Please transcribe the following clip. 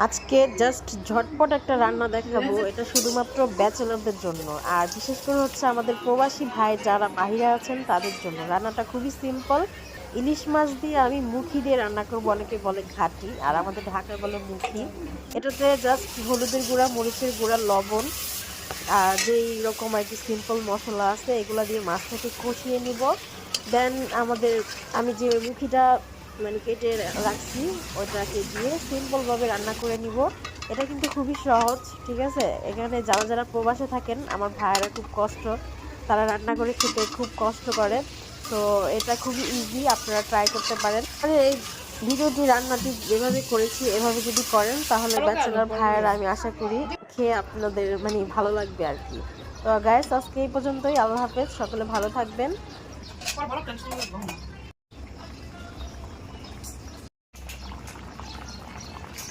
আজকে জাস্ট ঝটপট একটা রান্না দেখাবো। এটা শুধুমাত্র ব্যাচেলরদের জন্য, আর বিশেষ করে হচ্ছে আমাদের প্রবাসী ভাই যারা বাহিরে আছেন তাদের জন্য। রান্নাটা খুবই সিম্পল। ইলিশ মাছ দিয়ে আমি মুখি দিয়ে রান্না করবো, অনেকে বলে ঘাটি, আর আমাদের ঢাকায় বলে মুখি। এটাতে জাস্ট হলুদের গুঁড়া, মরিচের গুঁড়া, লবণ আর যেই রকম আর কি সিম্পল মশলা আছে এগুলা দিয়ে মাছটাকে কষিয়ে নিব। দেন আমি যে মুখিটা মানে কেটে রাখছি ওটাকে দিয়ে সিম্পলভাবে রান্না করে নিব। এটা কিন্তু খুবই সহজ, ঠিক আছে? এখানে যারা যারা প্রবাসে থাকেন আমার ভাইয়েরা খুব কষ্ট, তারা রান্না করে খেতে খুব কষ্ট করে। তো এটা খুবই ইজি, আপনারা ট্রাই করতে পারেন। আর এই ভিডিওটি রান্নাটি যেভাবে করেছি এভাবে যদি করেন তাহলে ব্যাচেলর ভাইয়েরা আমি আশা করি খেয়ে আপনাদের মানে ভালো লাগবে আর কি। তো গাইস, আজকে এই পর্যন্তই। আল্লাহ হাফেজ, সকলে ভালো থাকবেন।